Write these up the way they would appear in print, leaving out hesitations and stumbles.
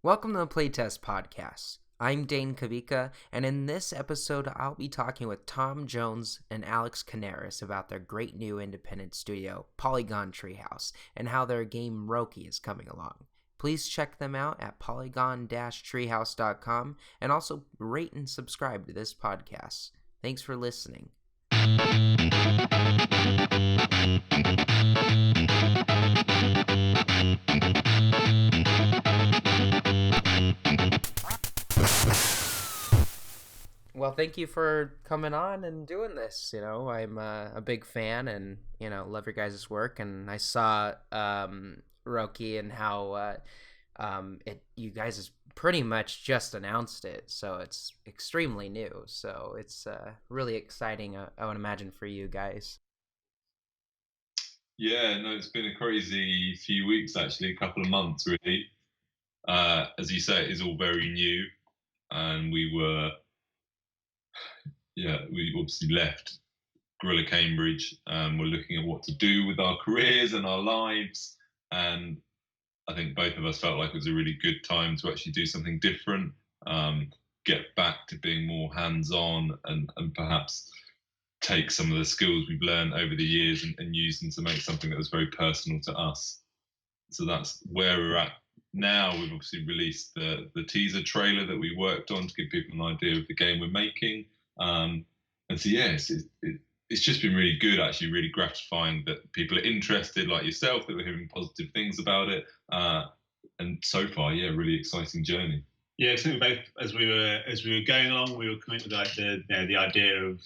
Welcome to the Playtest podcast. I'm Dane Kavika, and in this episode, I'll be talking with Tom Jones and Alex Canaris about their great new independent studio, Polygon Treehouse, and how their game Roki is coming along. Please check them out at polygon-treehouse.com, and also rate and subscribe to this podcast. Thanks for listening. Well, thank you for coming on and doing this. I'm a big fan and, love your guys' work. And I saw Roki and how you guys has pretty much just announced it. So it's extremely new. So it's really exciting, I would imagine, for you guys. Yeah, no, it's been a crazy few weeks, actually, a couple of months, really. As you say, it is all very new. And we obviously left Gorilla Cambridge and we're looking at what to do with our careers and our lives. And I think both of us felt like it was a really good time to actually do something different, get back to being more hands-on and perhaps take some of the skills we've learned over the years and use them to make something that was very personal to us. So that's where we're at now. We've obviously released the teaser trailer that we worked on to give people an idea of the game we're making. And so, yes, it's just been really good, actually, really gratifying that people are interested, like yourself, that we're hearing positive things about it. And so far, really exciting journey. Yeah, I think both as we were going along, we were coming with the idea of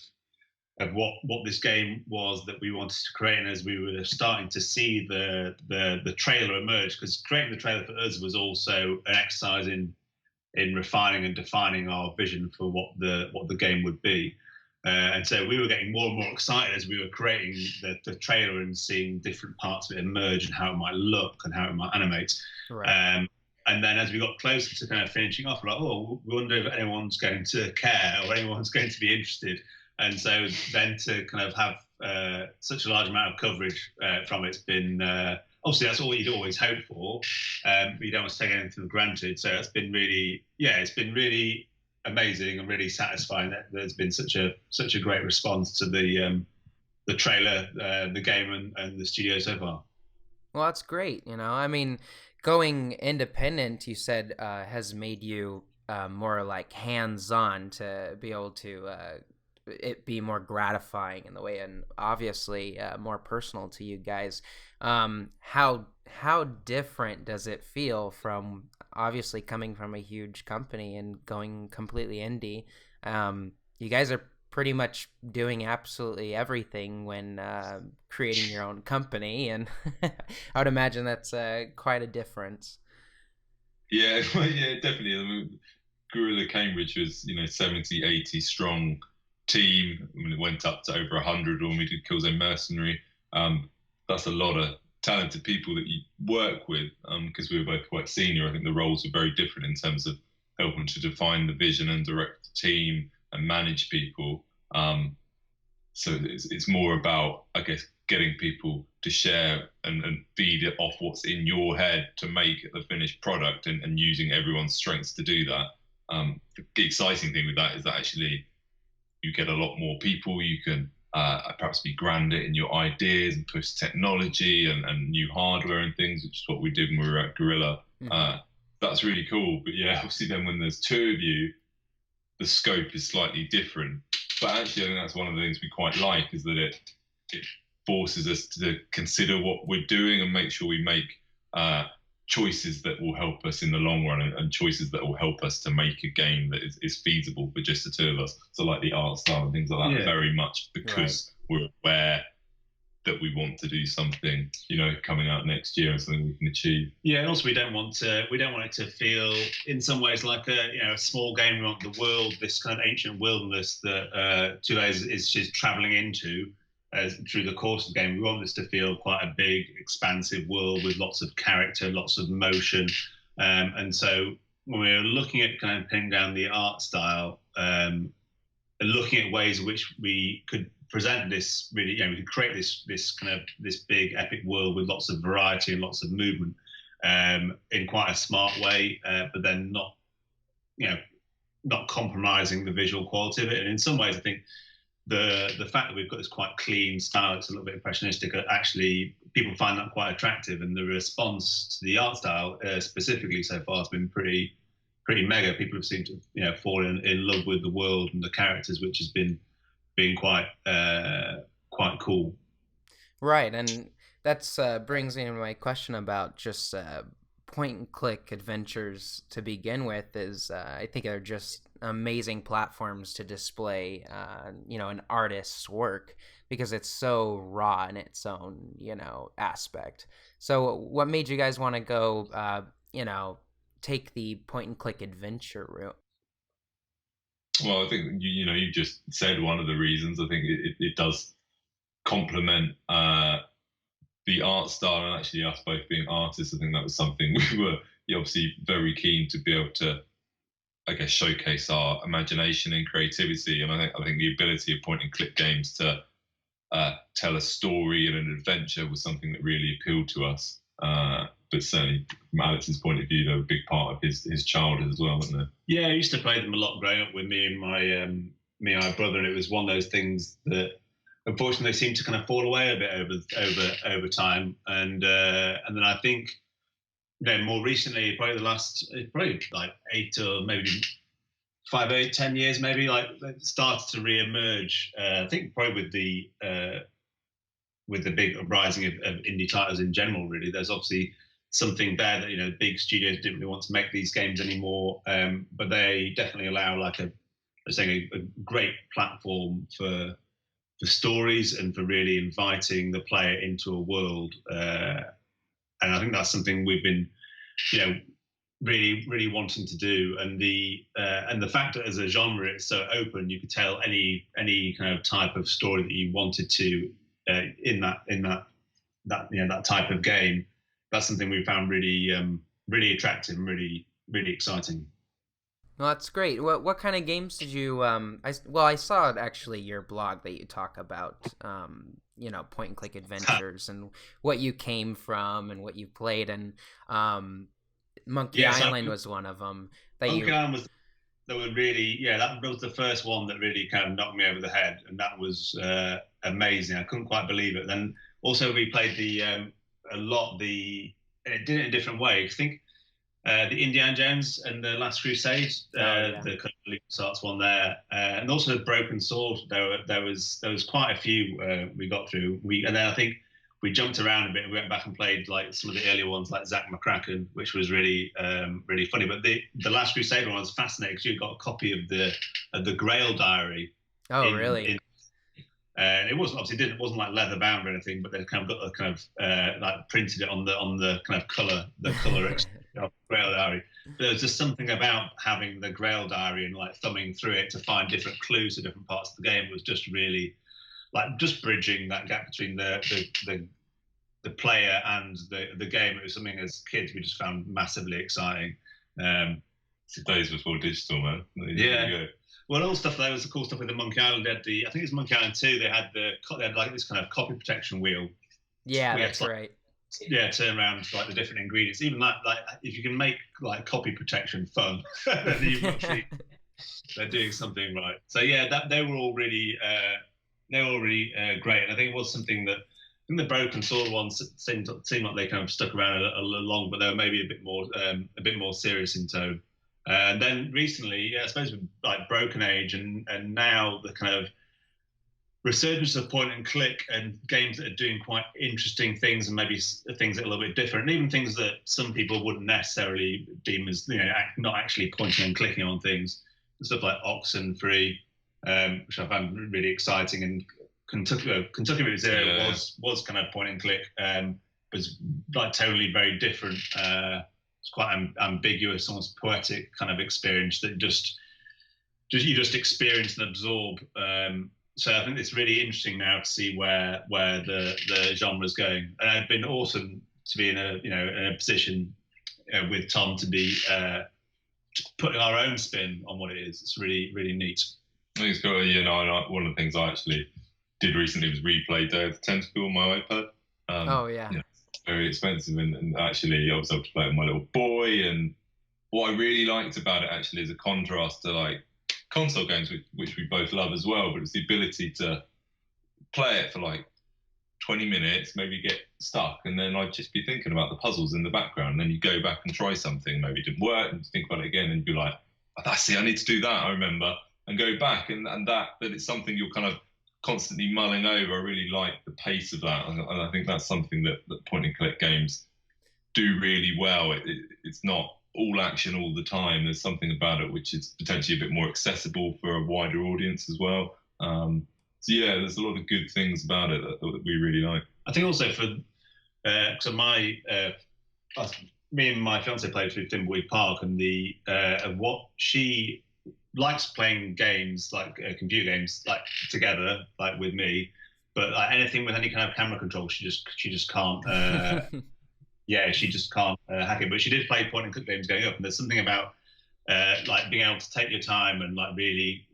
what this game was that we wanted to create, and as we were starting to see the trailer emerge, because creating the trailer for us was also an exercise in refining and defining our vision for what the game would be. And so we were getting more and more excited as we were creating the trailer and seeing different parts of it emerge and how it might look and how it might animate. Right. And then as we got closer to kind of finishing off, we're like, we wonder if anyone's going to care or anyone's going to be interested. And so then to kind of have such a large amount of coverage from it's been, obviously that's all you'd always hope for, but you don't want to take anything for granted. So it's been really amazing and really satisfying that there's been such a great response to the trailer, the game and the studio so far. Well, that's great. Going independent, you said, has made you more like hands-on to be able to it be more gratifying in the way, and obviously more personal to you guys. How different does it feel from obviously coming from a huge company and going completely indie? You guys are pretty much doing absolutely everything when creating your own company, and I would imagine that's quite a difference. Yeah, definitely. Gorilla Cambridge was 70, 80 strong team. It went up to over 100 when we did Killzone Mercenary. That's a lot of talented people that you work with, because we were both quite senior. I think the roles are very different in terms of helping to define the vision and direct the team and manage people. So it's more about, I guess, getting people to share and feed it off what's in your head to make the finished product and using everyone's strengths to do that. The exciting thing with that is that actually you get a lot more people. You can perhaps be grander in your ideas and push technology and new hardware and things, which is what we did when we were at Gorilla. Mm-hmm. That's really cool. But yeah, obviously then when there's two of you, the scope is slightly different. But actually I think that's one of the things we quite like, is that it forces us to consider what we're doing and make sure we make choices that will help us in the long run and choices that will help us to make a game that is feasible for just the two of us. So like the art style and things like that, very much because we're aware that we want to do something, coming out next year and something we can achieve. Yeah, and also we don't want it to feel in some ways like a small game. We want the world, this kind of ancient wilderness that Two is traveling into through the course of the game. We want this to feel quite a big, expansive world with lots of character, lots of motion. And so when we were looking at kind of pinning down the art style, and looking at ways in which we could present this really, we could create this big epic world with lots of variety and lots of movement. in quite a smart way, but then not, not compromising the visual quality of it. And in some ways, I think the fact that we've got this quite clean style, it's a little bit impressionistic, actually people find that quite attractive, and the response to the art style specifically so far has been pretty mega. People have seemed to fall in love with the world and the characters, which has been quite cool. Right, and that's brings me to my question about just point and click adventures to begin with. Is I think they're just amazing platforms to display an artist's work, because it's so raw in its own aspect. So what made you guys want to go take the point and click adventure route? Well, I think you just said one of the reasons. I think it does complement the art style, and actually us both being artists. I think that was something we were obviously very keen to be able to, I guess, showcase our imagination and creativity. And I think the ability of point and click games to tell a story and an adventure was something that really appealed to us. But certainly, from Alex's point of view, they were a big part of his childhood as well, weren't they? Yeah, I used to play them a lot growing up with me and my brother, and it was one of those things that unfortunately seemed to kind of fall away a bit over time. And then I think more recently, probably the last like 8 or maybe 5, 8, 10 years, maybe, like, it started to re-emerge. I think probably with the big rising of indie titles in general. Really, there's obviously something there that big studios didn't really want to make these games anymore, but they definitely allow like a great platform for stories and for really inviting the player into a world. And I think that's something we've been, really wanting to do. And the fact that as a genre it's so open, you could tell any kind of type of story that you wanted to in that type of game. That's something we found really attractive and really exciting. Well, that's great. What kind of games did you? I saw actually your blog that you talk about, point and click adventures and what you came from and what you played, and Monkey Island was one of them. Monkey Island was that were really that was the first one that really kind of knocked me over the head, and that was amazing. I couldn't quite believe it. Then also we played and it did it in a different way. I think. The Indiana Jones and the Last Crusade, the kind of LucasArts one there, and also the Broken Sword. There was quite a few we got through. And then I think we jumped around a bit. We went back and played like some of the earlier ones, like Zack McCracken, which was really funny. But the Last Crusade one was fascinating because you got a copy of the Grail Diary. Oh, really? And it wasn't like leather bound or anything, but they kind of got a kind of like printed it on the kind of color Grail Diary. There was just something about having the Grail Diary and like thumbing through it to find different clues to different parts of the game was just really like just bridging that gap between the player and the game. It was something as kids we just found massively exciting. It's the days before digital, man. Yeah. Well, all stuff. There was the cool stuff with the Monkey Island. They had I think it was Monkey Island 2. They had like this kind of copy protection wheel. Yeah, that's right. Yeah, turn around like the different ingredients. Even that, like if you can make like copy protection fun, then they're doing something right. So yeah, they were all really great. And I think it was something that I think the Broken Sword ones seemed like they kind of stuck around a little long, but they were maybe a bit more serious in tone. And then recently, I suppose with like Broken Age and now the kind of resurgence of point and click and games that are doing quite interesting things and maybe things that are a little bit different, and even things that some people wouldn't necessarily deem as not actually pointing and clicking on things. Stuff like Oxenfree, which I found really exciting, and Kentucky Route Zero was kind of point and click, was like totally very different. It's quite ambiguous, almost poetic kind of experience that you just experience and absorb. So I think it's really interesting now to see where the genre is going, and it's been awesome to be in a position with Tom to be putting our own spin on what it is. It's really neat. I think it's got one of the things I actually did recently was replay Day of the Tentacle on my iPad. very expensive, and actually I was able to play it with my little boy. And what I really liked about it actually is a contrast to like console games, which we both love as well, but it's the ability to play it for like 20 minutes, maybe get stuck, and then I'd just be thinking about the puzzles in the background. And then you go back and try something, maybe it didn't work, and you think about it again, and be like, oh, that's it, I need to do that, I remember, and go back. And that it's something you're kind of constantly mulling over. I really like the pace of that, and I think that's something that point and click games do really well. It's not all action all the time. There's something about it which is potentially a bit more accessible for a wider audience as well. So yeah, there's a lot of good things about it that we really like. I think also for so me and my fiance played through Thimbleweed Park, and the what she likes playing games like computer games like together, like with me, but like anything with any kind of camera control, she just can't. Yeah, she just can't hack it. But she did play point and click games going up, and there's something about like being able to take your time and like really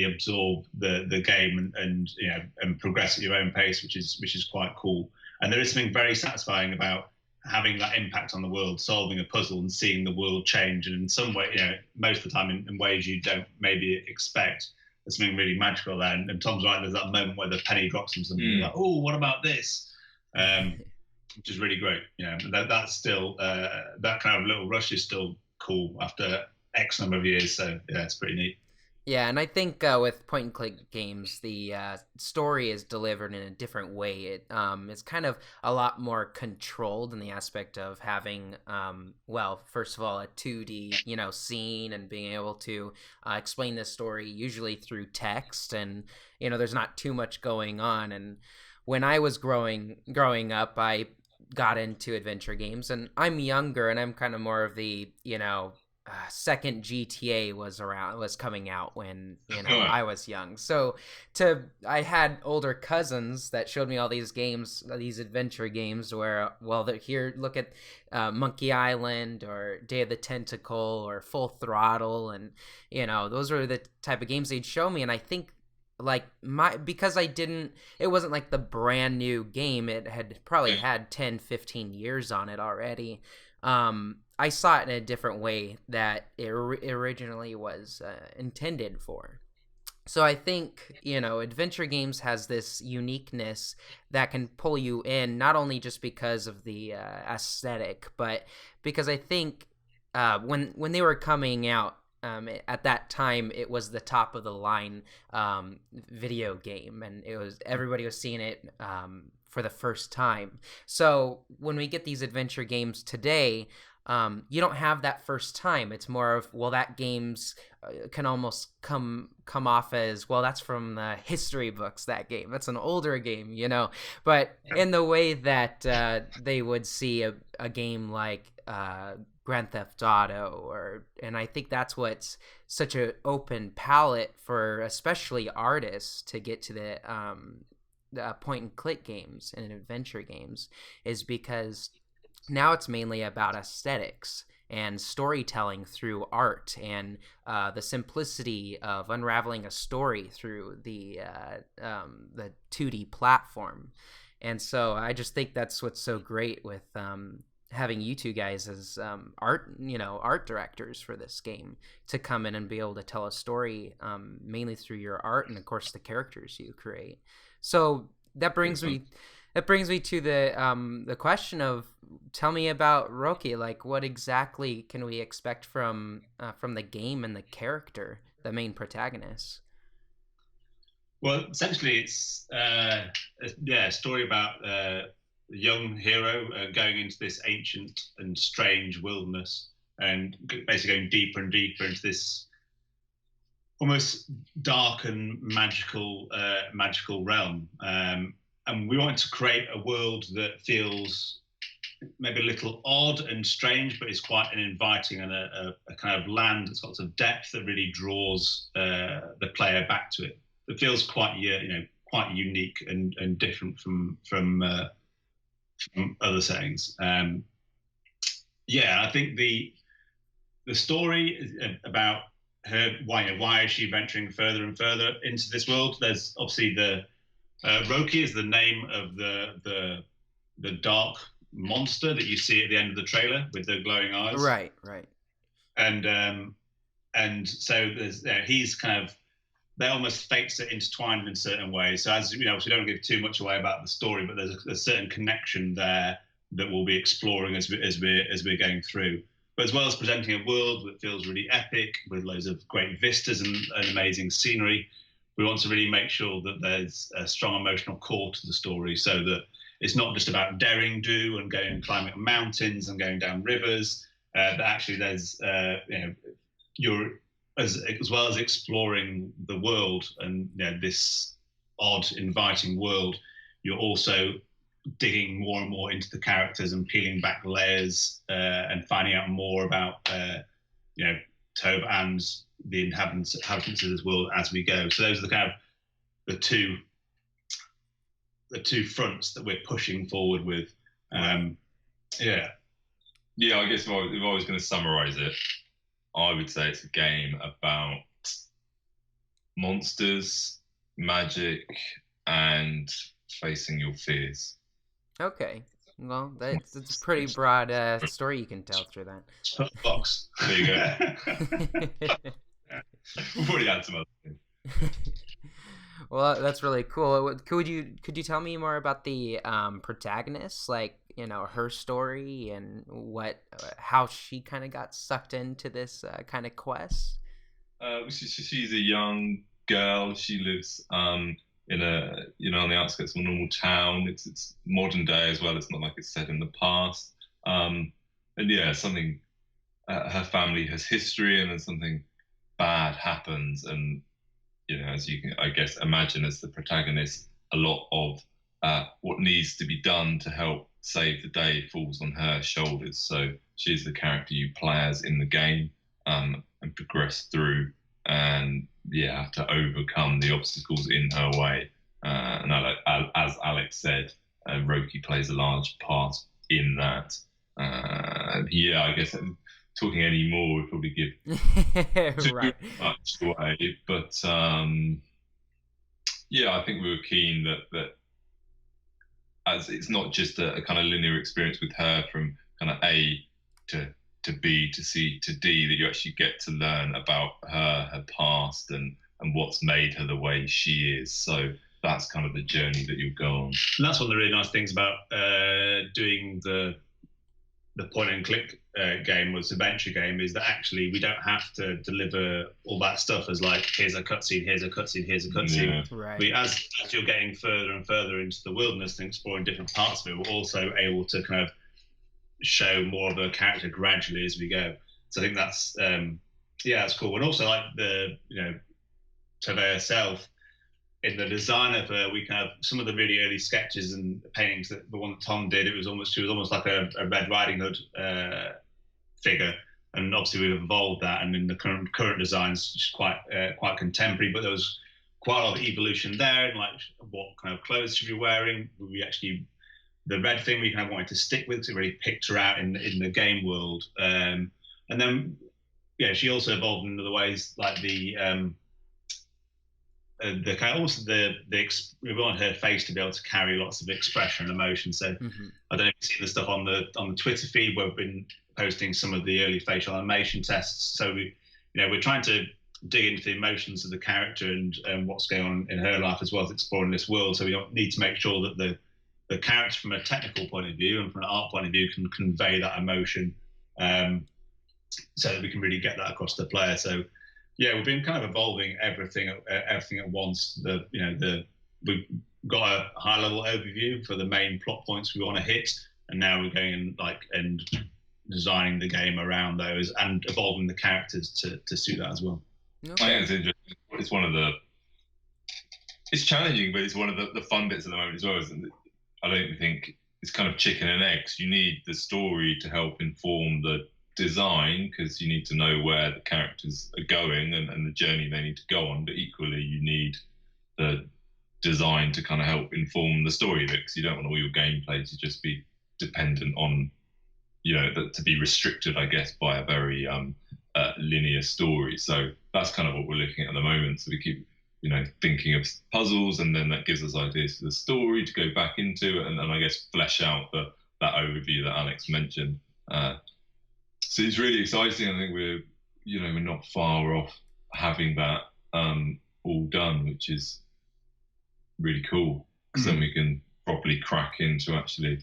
absorb the game and you know and progress at your own pace, which is quite cool. And there is something very satisfying about having that impact on the world, solving a puzzle and seeing the world change, and in some way, you know, most of the time in ways you don't maybe expect. There's something really magical there. And Tom's right, there's that moment where the penny drops from something, you're like, oh, what about this? Which is really great. You know, that's still that kind of little rush is still cool after X number of years. So yeah, it's pretty neat. Yeah, and I think with point and click games, the story is delivered in a different way. It's kind of a lot more controlled in the aspect of having, well, first of all, a 2D, you know, scene, and being able to explain this story usually through text, and you know, there's not too much going on. And when I was growing up, I got into adventure games, and I'm younger, and I'm kind of more of the, you know, second GTA was coming out when, you know, I was young. So I had older cousins that showed me all these games, these adventure games where, well, here, look at Monkey Island or Day of the Tentacle or Full Throttle, and you know, those were the type of games they'd show me. And I think like because it wasn't like the brand new game, it had probably had 10-15 years on it already. I saw it in a different way that it originally was intended for. So I think, you know, adventure games has this uniqueness that can pull you in, not only just because of the aesthetic, but because I think when they were coming out, at that time, it was the top of the line video game, and everybody was seeing it for the first time. So when we get these adventure games today, you don't have that first time. It's more of, well, that game's can almost come off as, well, that's from the history books, that game. That's an older game, you know. But in the way that they would see a game like Grand Theft Auto, and I think that's what's such an open palette for especially artists to get to the point and click games and adventure games, is because now it's mainly about aesthetics and storytelling through art, and the simplicity of unraveling a story through the 2D platform. And so I just think that's what's so great with having you two guys as art directors for this game, to come in and be able to tell a story mainly through your art and of course the characters you create. So that brings me to the question of, tell me about Roki. Like, what exactly can we expect from the game and the character, the main protagonist? Well, essentially, it's a story about a young hero going into this ancient and strange wilderness, and basically going deeper and deeper into this almost dark and magical realm. And we wanted to create a world that feels maybe a little odd and strange, but it's quite an inviting and a kind of land that's got lots of depth that really draws the player back to it. It feels quite quite unique and different from other settings. I think the story about her, why is she venturing further and further into this world? There's obviously Roki is the name of the the dark monster that you see at the end of the trailer with the glowing eyes. Right. And so there's he's kind of, they're almost fates are intertwined in certain ways. So as you know, we don't give too much away about the story, but there's a certain connection there that we'll be exploring as we're going through. But as well as presenting a world that feels really epic with loads of great vistas and amazing scenery, we want to really make sure that there's a strong emotional core to the story, so that it's not just about daring do and going and climbing up mountains and going down rivers, but actually there's you're as well as exploring the world and this odd, inviting world, you're also digging more and more into the characters and peeling back layers and finding out more about Tob and the inhabitants of this world as we go. So those are the kind of the two fronts that we're pushing forward with. I guess if I was going to summarize it, I would say it's a game about monsters, magic, and facing your fears. Okay. Well, it's a pretty broad story you can tell through that. Box. There you go. We've already had some other things. Well, that's really cool. Could you tell me more about the protagonist, like her story and how she kind of got sucked into this kind of quest? She's a young girl. She lives in a on the outskirts of a normal town. It's modern day as well. It's not like it's set in the past. And something. Her family has history, and then something bad happens, and as you can, I guess, imagine as the protagonist, a lot of what needs to be done to help save the day falls on her shoulders. So she's the character you play as in the game, and progress through, and have to overcome the obstacles in her way. And as Alex said, Roki plays a large part in that. I guess talking any more would probably give too much away. But I think we were keen that as it's not just a kind of linear experience with her from kind of A to B to C to D, that you actually get to learn about her past and what's made her the way she is. So that's kind of the journey that you'll go on. And that's one of the really nice things about doing the point and click game was adventure game, is that actually we don't have to deliver all that stuff as like, here's a cutscene, here's a cutscene, here's a cutscene. Yeah. Right. As you're getting further and further into the wilderness and exploring different parts of it, we're also able to kind of show more of a character gradually as we go. So I think that's that's cool. And also like the Tove herself, in the design of her, we kind of some of the really early sketches and paintings, that the one that Tom did, she was almost like a Red Riding Hood figure, and obviously we've evolved that, and in the current designs, just quite contemporary, but there was quite a lot of evolution there, and like what kind of clothes should be wearing. We actually, the red thing we kind of wanted to stick with, to really picked her out in the game world, and then she also evolved in other ways, like the kind of also we want her face to be able to carry lots of expression and emotion. So I don't know if you've seen the stuff on the Twitter feed where we've been posting some of the early facial animation tests. So we're trying to dig into the emotions of the character and what's going on in her life, as well as exploring this world. So we need to make sure that the character, from a technical point of view and from an art point of view, can convey that emotion, so that we can really get that across to the player. So we've been kind of evolving everything at once. We've got a high level overview for the main plot points we want to hit, and now we're going and designing the game around those and evolving the characters to suit that as well. Okay. I think it's interesting. It's one of it's challenging, but it's one of the fun bits at the moment as well. Isn't it? I don't think it's kind of chicken and eggs. You need the story to help inform the design, because you need to know where the characters are going and the journey they need to go on, but equally you need the design to kind of help inform the story, because you don't want all your gameplay to just be dependent on to be restricted, I guess, by a very linear story. So that's kind of what we're looking at the moment. So we keep thinking of puzzles, and then that gives us ideas for the story to go back into it, and I guess flesh out that overview that Alex mentioned. So it's really exciting. I think we're not far off having that all done, which is really cool, because then we can properly crack into actually,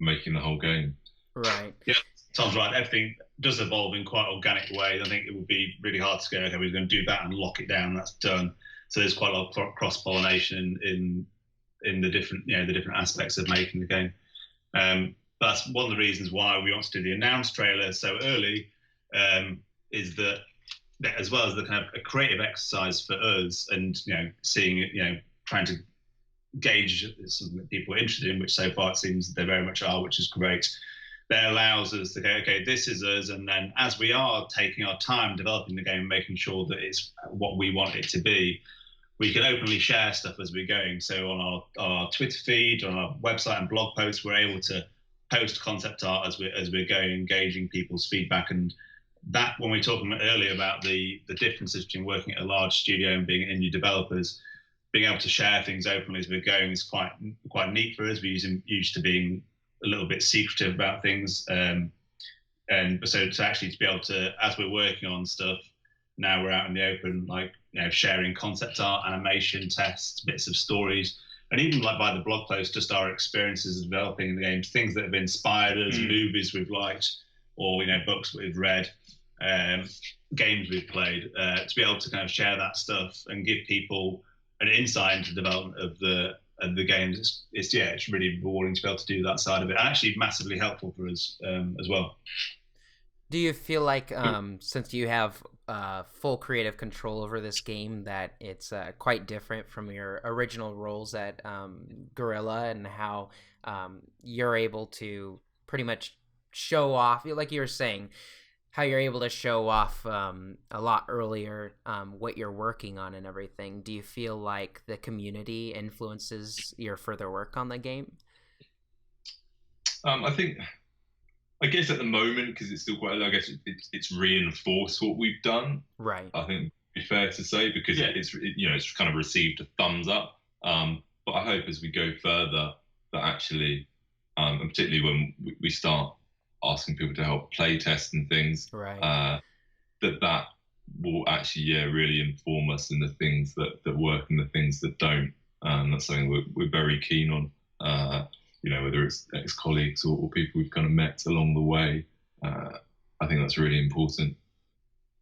making the whole game. Right. Yeah, Tom's right. Everything does evolve in quite organic ways. I think it would be really hard to go, okay, we're going to do that and lock it down. That's done. So there's quite a lot of cross pollination in the different aspects of making the game. That's one of the reasons why we want to do the announced trailer so early. Is that as well as the kind of a creative exercise for us, and seeing it, trying to gauge something that people are interested in, which so far it seems they very much are, which is great. That allows us to go, okay, this is us, and then as we are taking our time developing the game, making sure that it's what we want it to be, we can openly share stuff as we're going. So on our Twitter feed, on our website and blog posts, we're able to post concept art as we're going, engaging people's feedback. And that, when we were talking earlier about the differences between working at a large studio and being indie developers, being able to share things openly as we're going is quite neat for us. We're used to being a little bit secretive about things, and so to actually be able to, as we're working on stuff, now we're out in the open, like sharing concept art, animation, tests, bits of stories, and even like by the blog post, just our experiences of developing the games, things that have inspired us, movies we've liked, or books we've read, games we've played, to be able to kind of share that stuff and give people an insight into the development of the games. It's really rewarding to be able to do that side of it, and actually massively helpful for us as well. Do you feel like, since you have full creative control over this game, that it's quite different from your original roles at Guerrilla, and how you're able to pretty much show off, like you were saying, how you're able to show off a lot earlier what you're working on and everything? Do you feel like the community influences your further work on the game? I guess at the moment, because it's still quite early, I guess it's reinforced what we've done. Right. I think it'd be fair to say, because it's kind of received a thumbs up. But I hope as we go further that actually, and particularly when we start asking people to help playtest and things, right, that will actually really inform us in the things that work and the things that don't. That's something we're very keen on. Whether it's ex-colleagues or people we've kind of met along the way. I think that's really important.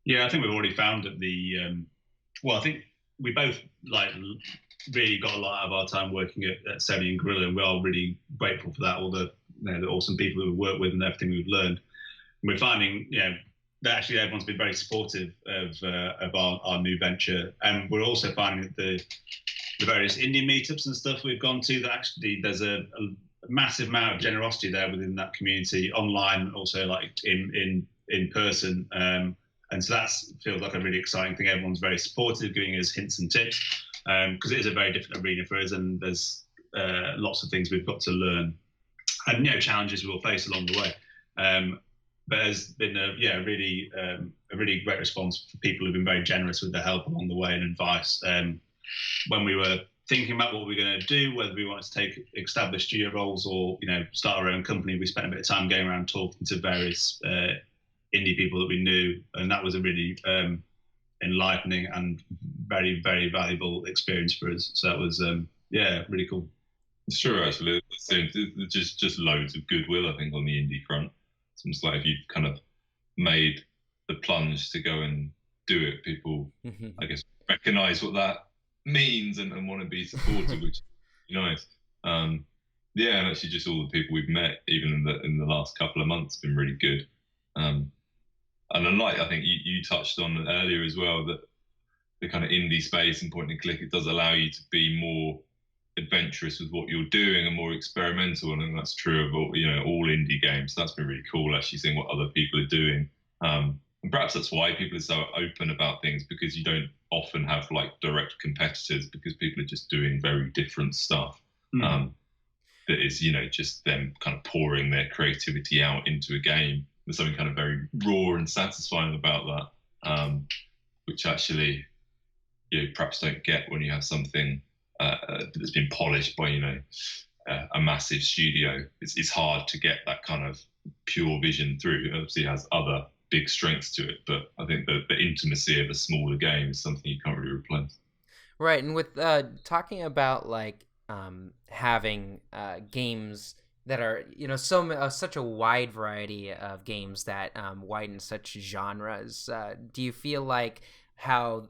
Yeah, I think we've already found that I think we both really got a lot out of our time working at Sony and Guerrilla, and we are really grateful for that, all the awesome people who we've worked with and everything we've learned. And we're finding, that actually everyone's been very supportive of our new venture. And we're also finding that the various indie meetups and stuff we've gone to, that actually there's a massive amount of generosity there within that community, online, also like in person. And so that feels like a really exciting thing. Everyone's very supportive, giving us hints and tips, because it is a very different arena for us, and there's lots of things we've got to learn, and challenges we'll face along the way. But there's been a really great response for people who've been very generous with their help along the way and advice. When we were thinking about what we were going to do, whether we wanted to take established studio roles or start our own company, we spent a bit of time going around talking to various indie people that we knew, and that was a really enlightening and very, very valuable experience for us. So that was really cool. Sure, actually, just loads of goodwill, I think, on the indie front. It's almost like if you've kind of made the plunge to go and do it, people, I guess, recognise what that means and want to be supportive, which is nice. And actually, just all the people we've met, even in the last couple of months, been really good. And unlike, I think you touched on earlier as well, that the kind of indie space and point and click, it does allow you to be more adventurous with what you're doing and more experimental, and I think that's true of all indie games. So that's been really cool, actually seeing what other people are doing, and perhaps that's why people are so open about things, because you don't often have like direct competitors, because people are just doing very different stuff. That is just them kind of pouring their creativity out into a game. There's something kind of very raw and satisfying about that, which actually perhaps don't get when you have something that's been polished by a massive studio. It's hard to get that kind of pure vision through. It obviously has other big strengths to it, but I think the intimacy of a smaller game is something you can't really replace. Right, and with talking about like having games that are such a wide variety of games that widen such genres, do you feel like how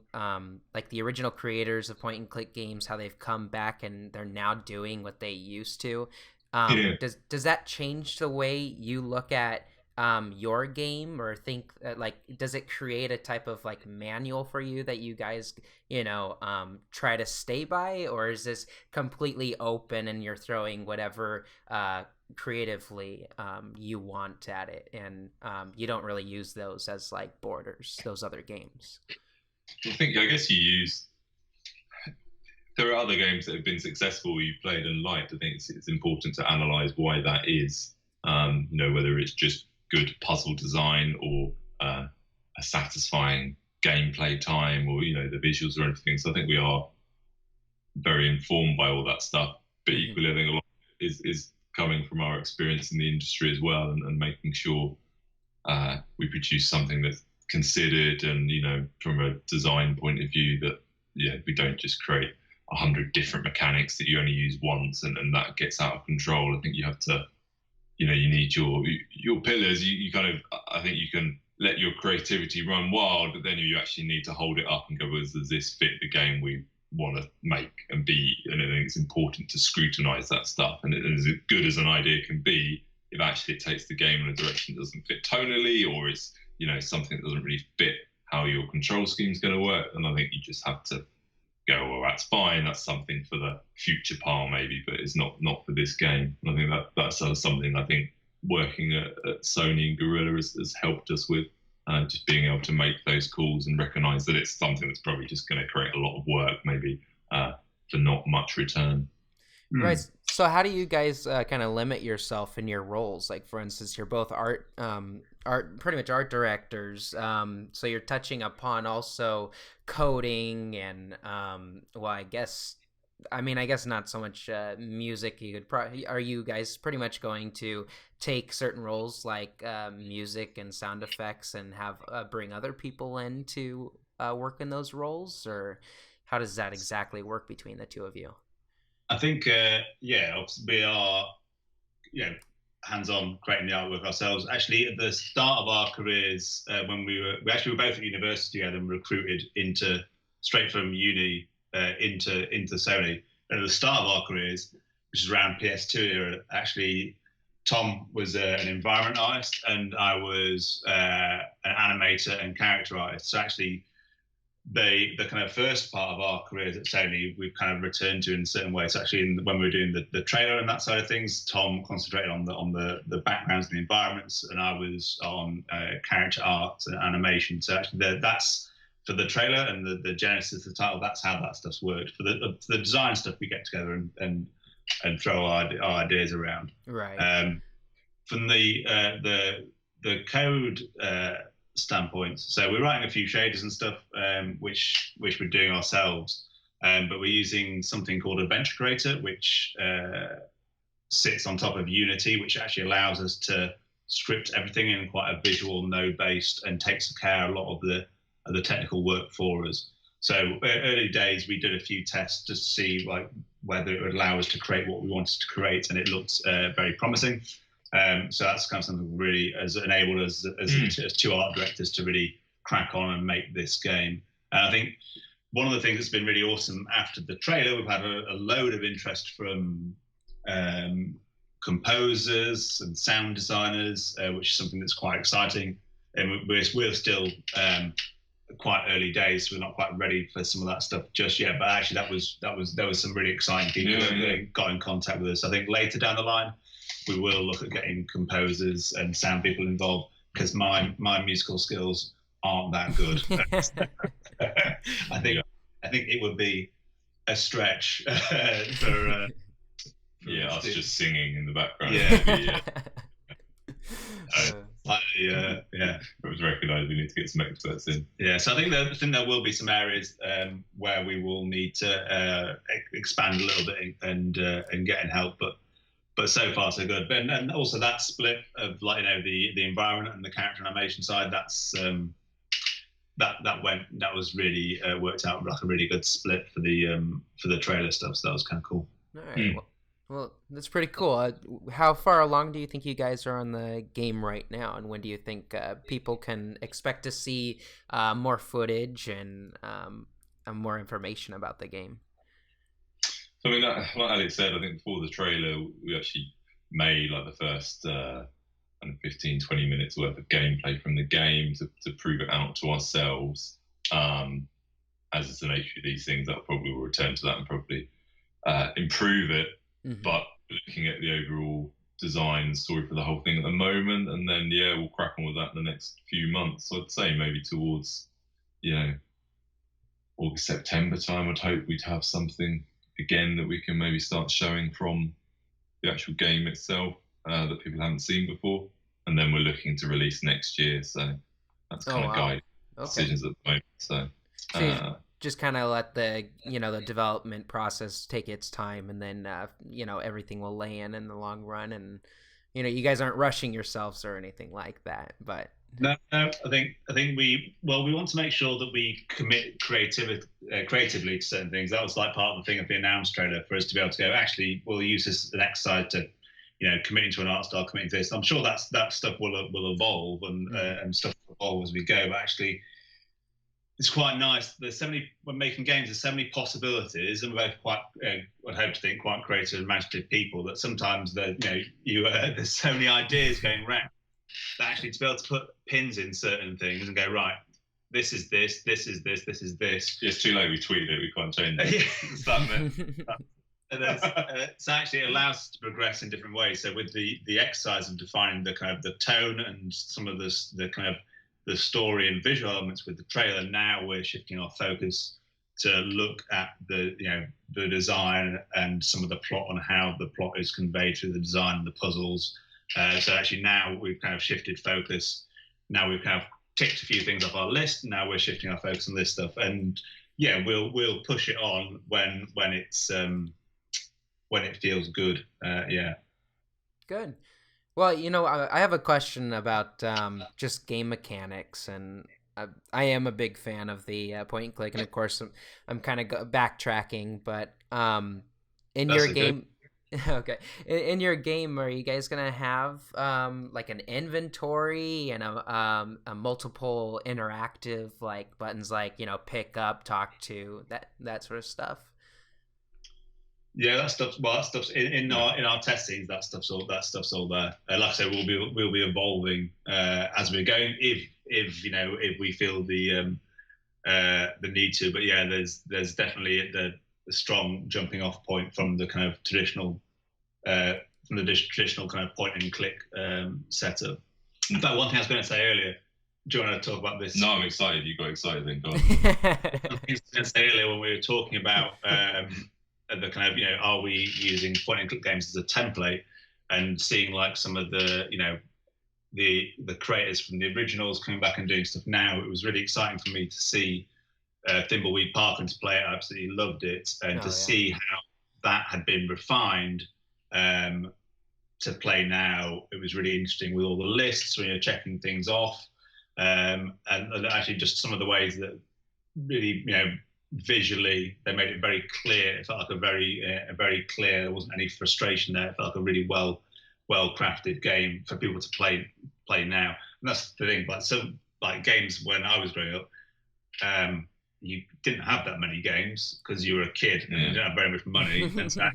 like the original creators of point and click games, how they've come back and they're now doing what they used to? Yeah. Does that change the way you look at your game, or think like, does it create a type of like manual for you that you guys try to stay by, or is this completely open and you're throwing whatever creatively you want at it, and you don't really use those as like borders, those other games? I guess there are other games that have been successful you've played and liked. I think it's important to analyze why that is. Whether it's just good puzzle design or a satisfying gameplay time, or the visuals or anything. So I think we are very informed by all that stuff. But equally, I think a lot is coming from our experience in the industry as well, and making sure we produce something that's considered, and from a design point of view, that we don't just create 100 different mechanics that you only use once and that gets out of control. I think you have to, you need your pillars. You kind of, I think you can let your creativity run wild, but then you actually need to hold it up and go, well, does this fit the game we want to make and be? And I think it's important to scrutinize that stuff. And as good as an idea can be, if actually it takes the game in a direction that doesn't fit tonally, or it's something that doesn't really fit how your control scheme is going to work, then I think you just have to go, well, that's fine, that's something for the future pile maybe, but it's not for this game. And I think that's something I think working at Sony and Guerrilla has helped us with, just being able to make those calls and recognize that it's something that's probably just going to create a lot of work maybe for not much return. Right. So how do you guys kind of limit yourself in your roles? Like, for instance, you're both pretty much art directors. So you're touching upon also coding and, well, I guess not so much music. Are you guys pretty much going to take certain roles like music and sound effects and have bring other people in to work in those roles, or how does that exactly work between the two of you? I think, we are, hands-on creating the artwork ourselves. Actually, at the start of our careers, when we were both at university together and recruited straight from uni into Sony. And at the start of our careers, which is around PS2 era, actually, Tom was an environment artist and I was an animator and character artist. So actually, the kind of first part of our careers at Sony, we've kind of returned to in a certain way. So actually, when we were doing the trailer and that side of things, Tom concentrated on the backgrounds and the environments, and I was on character art and animation. So actually, that's for the trailer and the genesis of the title. That's how that stuff's worked. For the design stuff, we get together and throw our ideas around. Right. From the code standpoint, so we're writing a few shaders and stuff, which we're doing ourselves, but we're using something called Adventure Creator, which sits on top of Unity, which actually allows us to script everything in quite a visual node based and takes care a lot of the technical work for us. So early days, we did a few tests to see like whether it would allow us to create what we wanted to create, and it looked very promising. So that's kind of something really has enabled us as two art directors to really crack on and make this game. And I think one of the things that's been really awesome after the trailer, we've had a load of interest from composers and sound designers, which is something that's quite exciting. And we're still quite early days, so we're not quite ready for some of that stuff just yet. But actually, there was some really exciting people that got in contact with us. I think later down the line, we will look at getting composers and sound people involved, because my musical skills aren't that good. I think it would be a stretch for us just singing in the background. Yeah. it was recognised we need to get some experts in. Yeah, so I think there will be some areas where we will need to expand a little bit and get in help, but so far so good. And also that split of the environment and the character animation side, that's that was really worked out like a really good split for the trailer stuff. So that was kind of cool. All right. Well, that's pretty cool. How far along do you think you guys are on the game right now, and when do you think people can expect to see more footage and more information about the game? So, I mean, like Alex said, I think before the trailer, we actually made like the first 15, 20 minutes worth of gameplay from the game to prove it out to ourselves. As is the nature of these things, that probably will return to that and probably improve it. Mm-hmm. But looking at the overall design story for the whole thing at the moment, and then we'll crack on with that in the next few months. So I'd say maybe towards August, September time, I'd hope we'd have something again that we can maybe start showing from the actual game itself that people haven't seen before, and then we're looking to release next year. So that's kind of guiding decisions at the moment. So just kind of let the the development process take its time, and then everything will land in the long run, and you guys aren't rushing yourselves or anything like that. But no, I think we want to make sure that we commit creatively to certain things. That was like part of the thing of the announced trailer, for us to be able to go, actually we'll use this as an exercise to committing to an art style, committing to this. I'm sure that stuff will evolve and stuff will evolve as we go, but actually it's quite nice. There's so many, when making games, there's so many possibilities, and we're both quite, I'd hope to think, quite creative and imaginative people, that sometimes there's so many ideas going around that actually to be able to put pins in certain things and go, right, this is this, this is this, this is this. It's too late, we tweeted it, we can't change it. So actually it allows us to progress in different ways. So with the exercise of defining the kind of the tone and some of the kind of the story and visual elements with the trailer, now we're shifting our focus to look at the design and some of the plot, on how the plot is conveyed through the design and the puzzles. So actually now we've kind of shifted focus. Now we've kind of ticked a few things off our list. Now we're shifting our focus on this stuff, and we'll push it on when it feels good. Good. Well, I have a question about just game mechanics, and I am a big fan of the point and click, and of course I'm kind of backtracking, but in your game, okay, in your game, are you guys gonna have like an inventory and a multiple interactive like buttons, like pick up, talk to, that sort of stuff? Yeah, that stuff's in our test scenes. That stuff's all there. Like I say, we'll be evolving as we're going, if we feel the need to. But yeah, there's definitely the strong jumping off point from the kind of traditional kind of point and click setup. In fact, one thing I was going to say earlier. Do you want to talk about this? No, I'm excited. You got excited then. Go on. I was going to say earlier when we were talking about. The kind of are we using point and click games as a template, and seeing like some of the the creators from the originals coming back and doing stuff now. It was really exciting for me to see Thimbleweed Park and to play it. I absolutely loved it, and see how that had been refined to play now. It was really interesting with all the lists when you're checking things off, and actually just some of the ways that really visually they made it very clear. It felt like a very clear. There wasn't any frustration there. It felt like a really well crafted game for people to play now. And that's the thing. Like games when I was growing up, you didn't have that many games because you were a kid and you didn't have very much money. And so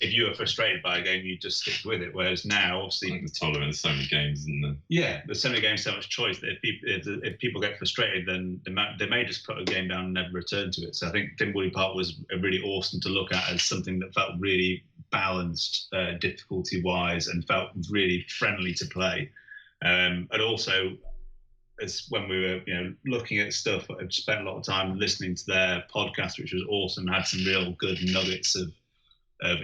if you were frustrated by a game, you just stick with it. Whereas now, obviously, the tolerance, so many games, and there's so many games, so much choice that if people get frustrated, then they may just put a game down and never return to it. So I think Thimbleweed Park was really awesome to look at as something that felt really balanced, difficulty-wise, and felt really friendly to play. And also, as when we were looking at stuff, I've spent a lot of time listening to their podcast, which was awesome. Had some real good nuggets of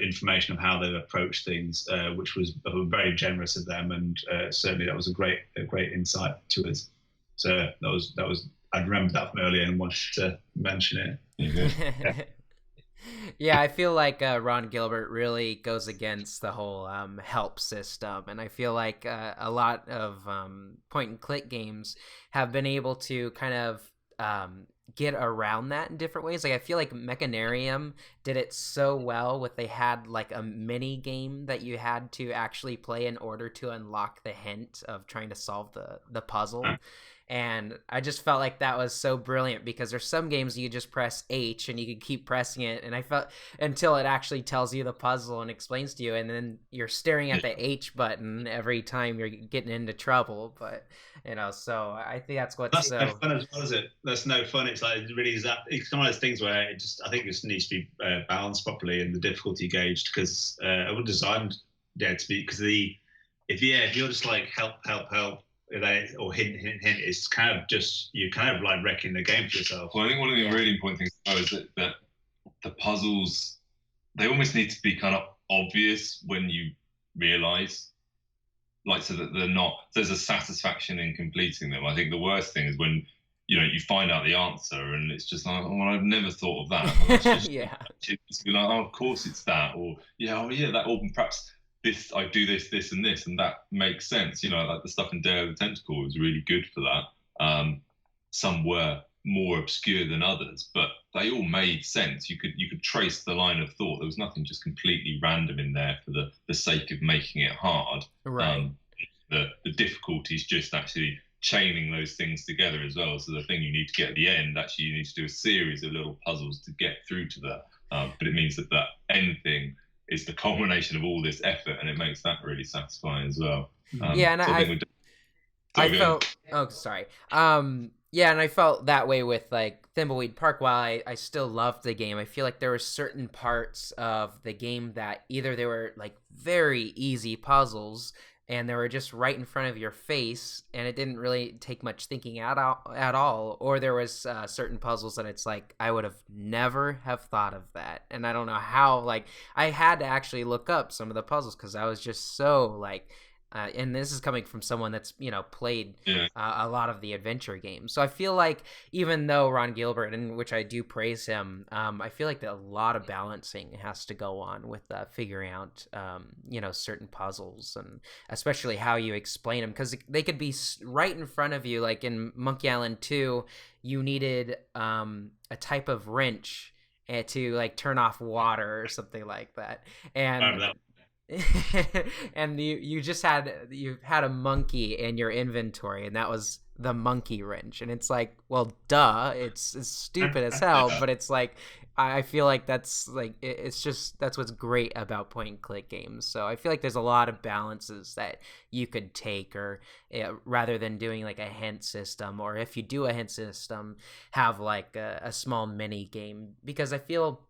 information of how they approach things, which was very generous of them, and certainly that was a great insight to us. So that was I remember that from earlier and wanted to mention it. Yeah. Yeah, I feel like Ron Gilbert really goes against the whole help system, and I feel like a lot of point and click games have been able to kind of get around that in different ways. Like I feel like Mechanarium did it so well with they had like a mini game that you had to actually play in order to unlock the hint of trying to solve the puzzle. And I just felt like that was so brilliant because there's some games you just press H and you can keep pressing it. And I felt until it actually tells you the puzzle and explains to you. And then you're staring at the H button every time you're getting into trouble. But, so I think that's what's so. No fun as well, is it? That's no fun. It's like really is that. It's kind of those things where I think it just needs to be balanced properly and the difficulty gauged because I would designed to be because if you're just like help or hint, it's kind of just you're kind of like wrecking the game for yourself. Well, I think one of the really important things to know is that the puzzles they almost need to be kind of obvious when you realize, like, so that there's a satisfaction in completing them. I think the worst thing is when you find out the answer and it's just like, oh, well, I've never thought of that. Just, yeah, it's be like, oh, of course it's that, or that, or perhaps this, I do this, and this, and that makes sense. Like the stuff in Day of the Tentacle was really good for that. Some were more obscure than others, but they all made sense. You could trace the line of thought. There was nothing just completely random in there for the sake of making it hard. Right. The difficulty is just actually chaining those things together as well. So the thing you need to get at the end, actually you need to do a series of little puzzles to get through to that. But it means that end thing is the culmination of all this effort, and it makes that really satisfying as well. Yeah, and I felt. Oh, sorry. Yeah, and I felt that way with like Thimbleweed Park. While I still loved the game, I feel like there were certain parts of the game that either they were like very easy puzzles and they were just right in front of your face and it didn't really take much thinking at all, or there was certain puzzles that it's like I would have never have thought of that, and I don't know how. Like I had to actually look up some of the puzzles because I was just so like and this is coming from someone that's played a lot of the adventure games. So I feel like even though Ron Gilbert, in which I do praise him, I feel like that a lot of balancing has to go on with figuring out certain puzzles, and especially how you explain them, because they could be right in front of you. Like in Monkey Island 2, you needed a type of wrench to like turn off water or something like that, and and you had a monkey in your inventory, and that was the monkey wrench, and it's like, well, duh, it's stupid as hell, but it's like I feel like that's like it's just that's what's great about point and click games. So I feel like there's a lot of balances that you could take, or rather than doing like a hint system, or if you do a hint system, have like a small mini game, because I feel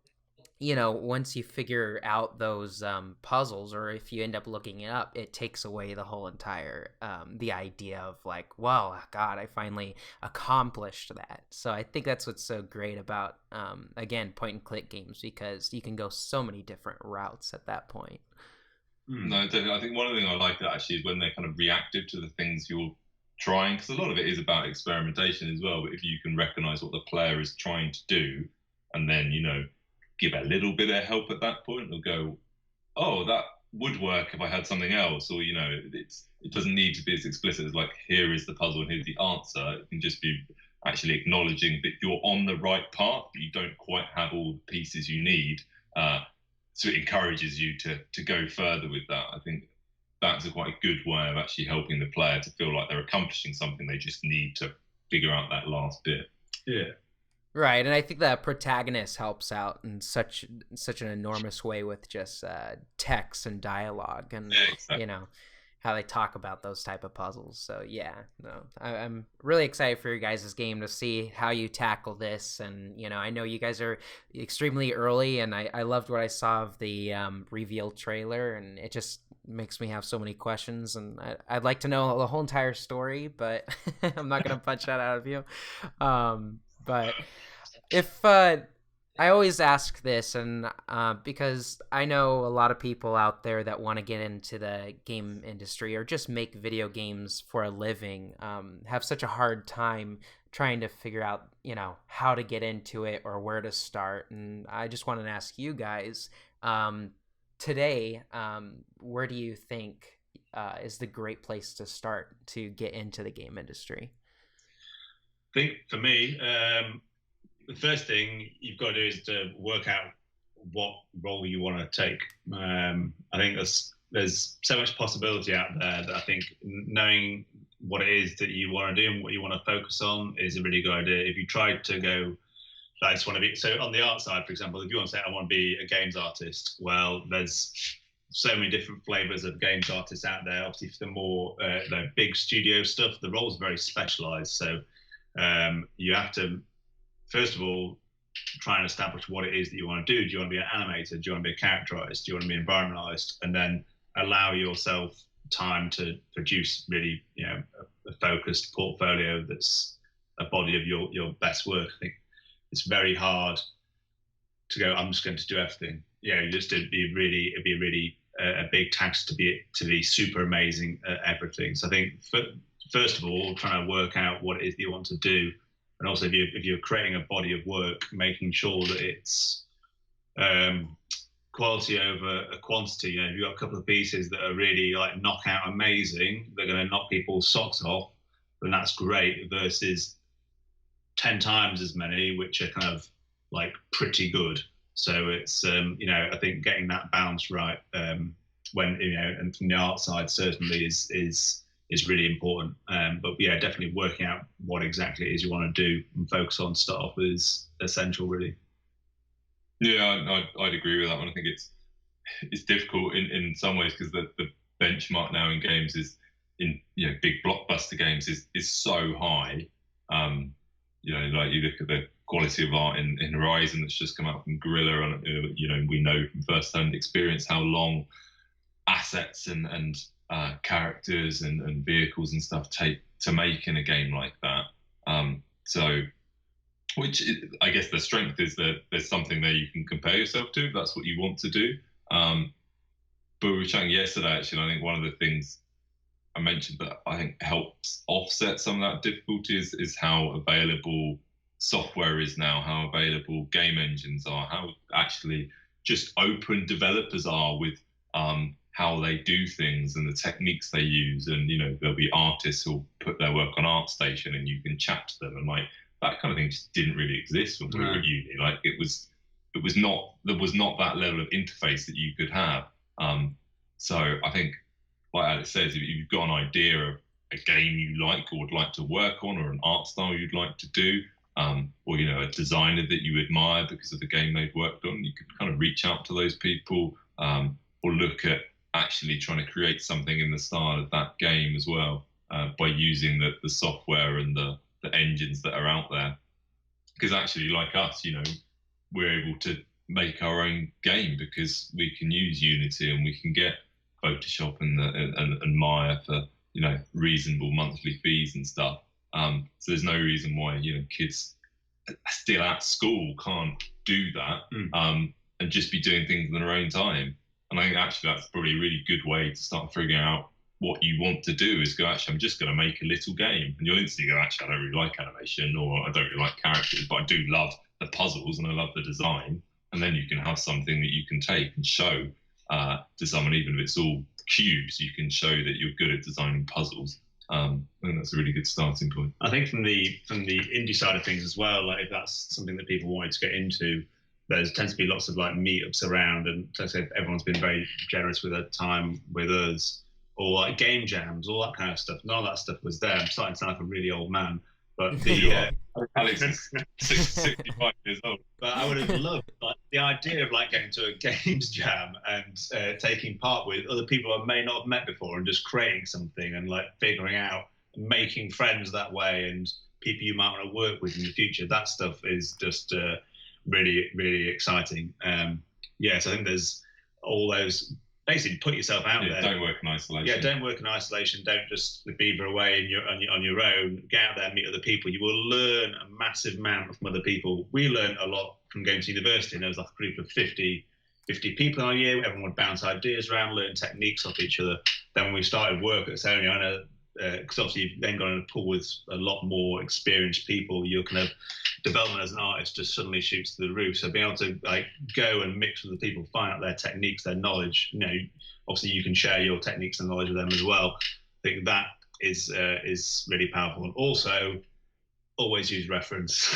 once you figure out those puzzles, or if you end up looking it up, it takes away the whole entire the idea of like, well, God, I finally accomplished that. So I think that's what's so great about again, point and click games, because you can go so many different routes at that point. No, definitely. I think one of the things I like that actually is when they're kind of reactive to the things you're trying, because a lot of it is about experimentation as well. But if you can recognize what the player is trying to do, and then give a little bit of help at that point, or go, oh, that would work if I had something else, or it doesn't need to be as explicit as like, here is the puzzle and here's the answer. It can just be actually acknowledging that you're on the right path, but you don't quite have all the pieces you need. So it encourages you to go further with that. I think that's quite a good way of actually helping the player to feel like they're accomplishing something. They just need to figure out that last bit. Yeah. Right, and I think the protagonist helps out in such an enormous way with just text and dialogue, and exactly. How they talk about those type of puzzles. So I'm really excited for your guys' game to see how you tackle this. And I know you guys are extremely early, and I loved what I saw of the reveal trailer, and it just makes me have so many questions, and I'd like to know the whole entire story, but I'm not gonna punch that out of you. But if I always ask this, and because I know a lot of people out there that want to get into the game industry or just make video games for a living, have such a hard time trying to figure out, how to get into it or where to start. And I just wanted to ask you guys, um, today, where do you think is the great place to start to get into the game industry? I think for me, the first thing you've got to do is to work out what role you want to take. I think there's so much possibility out there that I think knowing what it is that you want to do and what you want to focus on is a really good idea. If you try to go, I just want to be, so on the art side, for example, if you want to say, I want to be a games artist, well, there's so many different flavors of games artists out there. Obviously, for the more the big studio stuff, the role's very specialized. So you have to, first of all, try and establish what it is that you want to do. Do you want to be an animator? Do you want to be a characterized? Do you want to be environmentalized? And then allow yourself time to produce really, a focused portfolio that's a body of your best work. I think it's very hard to go, I'm just going to do everything. It'd be really a big task to be super amazing at everything. So I think first of all, trying to work out what it is that you want to do, and also if you're creating a body of work, making sure that it's quality over a quantity. If you've got a couple of pieces that are really like knockout amazing, they're going to knock people's socks off, then that's great. Versus 10 times as many, which are kind of like pretty good. So it's I think getting that balance right when and from the art side certainly is really important. But yeah, definitely working out what exactly it is you want to do and focus on start off is essential, really. Yeah, I'd agree with that one. I think it's difficult in some ways because the benchmark now in games is in big blockbuster games is so high. Like you look at the quality of art in Horizon that's just come out from Guerrilla, and we know from first-hand experience how long assets and characters and vehicles and stuff take to make in a game like that. I guess the strength is that there's something there you can compare yourself to if that's what you want to do. But we were chatting yesterday, actually, and I think one of the things I mentioned that I think helps offset some of that difficulty is how available software is now, how available game engines are, how actually just open developers are with how they do things and the techniques they use. And there'll be artists who'll put their work on ArtStation and you can chat to them, and like that kind of thing just didn't really exist when we were at uni. Like there was not that level of interface that you could have. So I think, like Alex says, if you've got an idea of a game you like or would like to work on, or an art style you'd like to do, or a designer that you admire because of the game they've worked on, you could kind of reach out to those people, or look at actually trying to create something in the style of that game as well, by using the software and the engines that are out there. Because actually, like us, we're able to make our own game because we can use Unity and we can get Photoshop and Maya for reasonable monthly fees and stuff. So there's no reason why kids still at school can't do that, and just be doing things in their own time. And I think actually that's probably a really good way to start figuring out what you want to do. Is go, actually, I'm just going to make a little game, and you'll instantly go, actually, I don't really like animation, or I don't really like characters, but I do love the puzzles and I love the design. And then you can have something that you can take and show to someone, even if it's all cubes, you can show that you're good at designing puzzles. I think that's a really good starting point. I think from the indie side of things as well, like if that's something that people wanted to get into, there tends to be lots of like meetups around, and like I said, everyone's been very generous with their time with us, or like game jams, all that kind of stuff. None of that stuff was there. I'm starting to sound like a really old man, but Alex is 65 years old. But I would have loved like the idea of like going to a games jam and taking part with other people I may not have met before, and just creating something and like figuring out, making friends that way, and people you might want to work with in the future. That stuff is just really, really exciting. So I think there's all those basically put yourself out there. Don't work in isolation. Yeah, don't work in isolation. Don't just beaver away on your own. Get out there and meet other people. You will learn a massive amount from other people. We learned a lot from going to university, and there was like a group of 50 people in our year. Everyone would bounce ideas around, learn techniques off each other. Then when we started work at Sony, I know, because obviously you've then got in a pool with a lot more experienced people, your kind of development as an artist just suddenly shoots to the roof. So being able to like go and mix with the people, find out their techniques, their knowledge, obviously you can share your techniques and knowledge with them as well. I think that is really powerful. And also always use reference.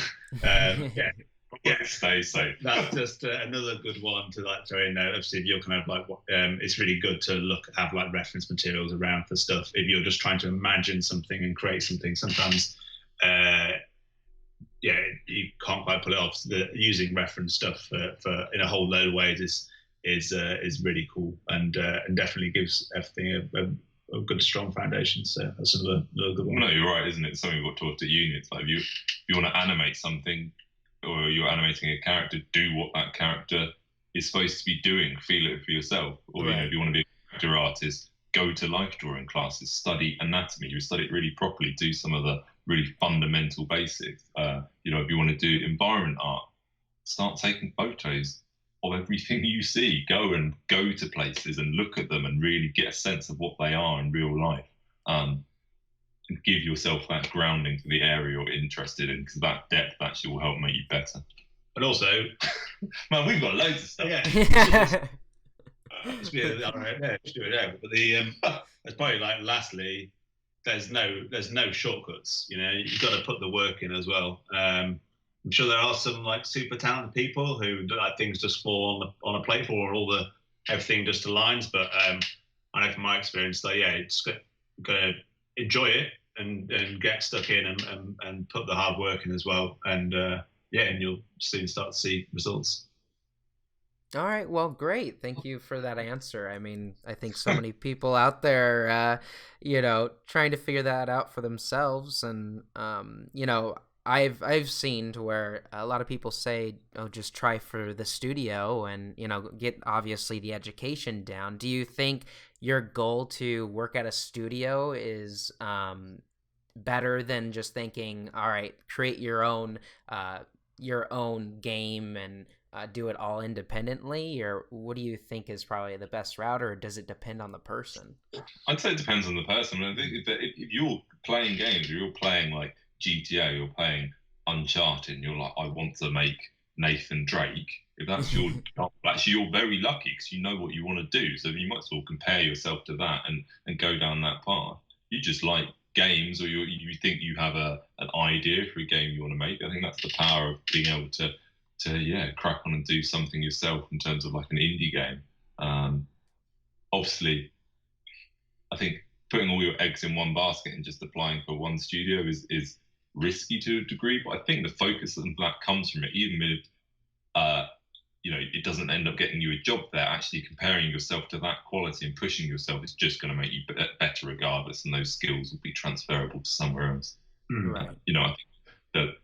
Stay safe. That's just another good one to like throw in there. Obviously, if you're kind of like, it's really good to have like reference materials around for stuff. If you're just trying to imagine something and create something, sometimes, you can't quite pull it off. Using reference stuff for in a whole load of ways is really cool and definitely gives everything a good strong foundation. So that's another good one. No, you're right, isn't it? It's something we got taught at uni. It's like if you want to animate something, or you're animating a character, do what that character is supposed to be doing. Feel it for yourself. Or if you want to be a character artist, go to life drawing classes, study anatomy. You study it really properly. Do some of the really fundamental basics. If you want to do environment art, start taking photos of everything you see. Go to places and look at them and really get a sense of what they are in real life. And give yourself that grounding to the area you're interested in, because that depth actually will help make you better. And also, man, we've got loads of stuff. Yeah. Just do it now. But it's probably like lastly, there's no shortcuts. You've got to put the work in as well. I'm sure there are some like super talented people who like things just fall on a plate for everything just aligns. But I know from my experience that it's got to enjoy it and get stuck in and put the hard work in as well. And and you'll soon start to see results. All right. Well, great. Thank you for that answer. I mean, I think so many people out there, trying to figure that out for themselves. And, I've seen to where a lot of people say, oh, just try for the studio and, get obviously the education down. Do you think your goal to work at a studio is better than just thinking, all right, create your own game and do it all independently? Or what do you think is probably the best route, or does it depend on the person? I'd say it depends on the person. I think if you're playing games, or you're playing like GTA, you're playing Uncharted, and you're like, I want to make Nathan Drake. If that's your job, actually, you're very lucky because you know what you want to do. So you might as well compare yourself to that and go down that path. You just like games, or you think you have an idea for a game you want to make. I think that's the power of being able to crack on and do something yourself in terms of like an indie game. Obviously, I think putting all your eggs in one basket and just applying for one studio is risky to a degree, but I think the focus that comes from it, even if it doesn't end up getting you a job there, actually comparing yourself to that quality and pushing yourself is just going to make you better regardless, and those skills will be transferable to somewhere else. Right. I think that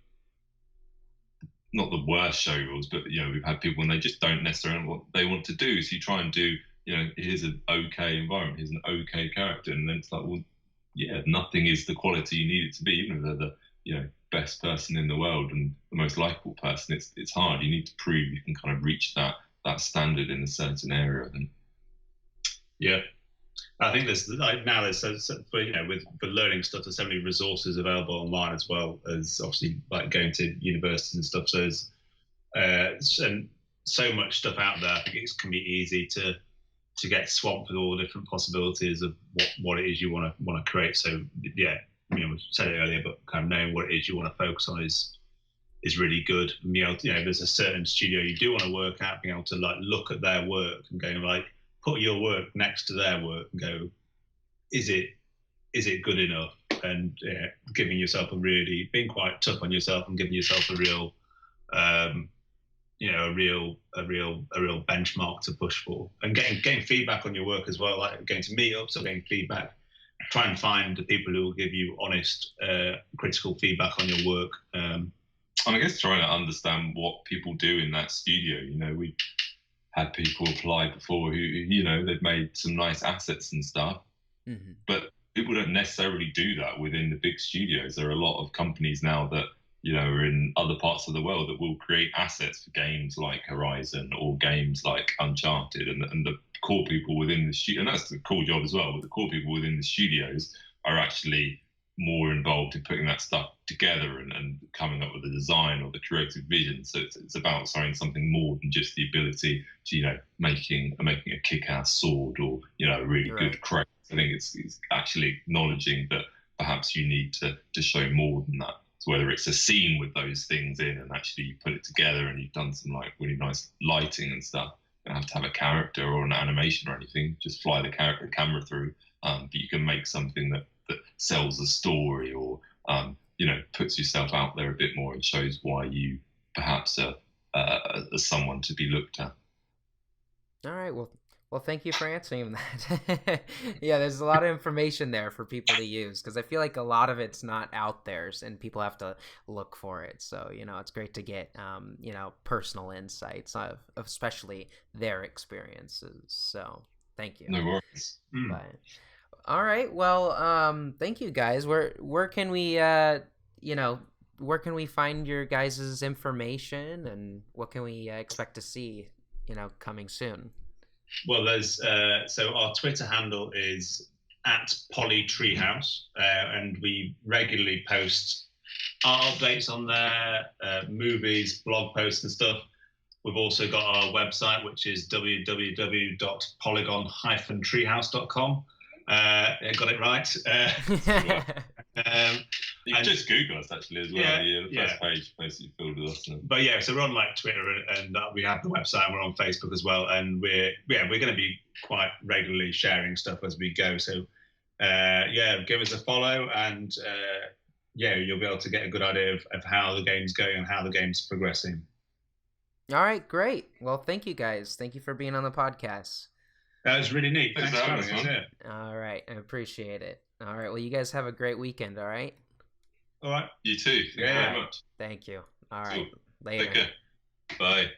not the worst show rules, but we've had people when they just don't necessarily know what they want to do. So you try and do, here's an okay environment, here's an okay character, and then it's like, well, nothing is the quality you need it to be, even if they're the best person in the world and the most likable person. It's hard. You need to prove you can kind of reach that standard in a certain area. I think. Yeah. I think there's with learning stuff, there's so many resources available online as well as obviously like going to universities and stuff. So there's and so much stuff out there. I think it can be easy to get swamped with all the different possibilities of what it is you want to create. So we said it earlier, but kind of knowing what it is you want to focus on is really good. And there's a certain studio you do want to work at, being able to like look at their work and going like, put your work next to their work and go, is it good enough? And giving yourself being quite tough on yourself and giving yourself a real benchmark to push for, and getting feedback on your work as well, like going to meetups or getting feedback. Try and find the people who will give you honest, critical feedback on your work. And I guess trying to understand what people do in that studio. had people apply before who they've made some nice assets and stuff. Mm-hmm. But people don't necessarily do that within the big studios. There are a lot of companies now that are in other parts of the world that will create assets for games like Horizon or games like Uncharted, and the core people within the studio, and that's the cool job as well. But the core people within the studios are actually more involved in putting that stuff together and coming up with the design or the creative vision. So it's about something more than just the ability to making a kick-ass sword or a really good crate. I think it's actually acknowledging that perhaps you need to show more than that. So whether it's a scene with those things in and actually you put it together and you've done some like really nice lighting and stuff, you don't have to have a character or an animation or anything. Just fly the camera through. But you can make something that sells a story or puts yourself out there a bit more and shows why you perhaps are someone to be looked at. All right. Well, thank you for answering that. Yeah, there's a lot of information there for people to use because I feel like a lot of it's not out there and people have to look for it. So, it's great to get, personal insights of especially their experiences. So thank you. No worries. But, all right. Well, thank you guys. Where can we, where can we find your guys' information and what can we expect to see, coming soon? Well, there's so our Twitter handle is @PolyTreehouse, and we regularly post art updates on there, movies, blog posts and stuff. We've also got our website, which is www.polygon-treehouse.com. I got it right. You can just Google us actually as well. The first page basically filled with us. But yeah, so we're on like Twitter and we have the website. And we're on Facebook as well, and we're going to be quite regularly sharing stuff as we go. So give us a follow, and you'll be able to get a good idea of how the game's going and how the game's progressing. All right, great. Well, thank you guys. Thank you for being on the podcast. That was really neat. Thanks for having us. All right, I appreciate it. All right, well, you guys have a great weekend. All right. All right. You too. Thank you very much. Thank you. All right. Cool. Later. Take care. Bye.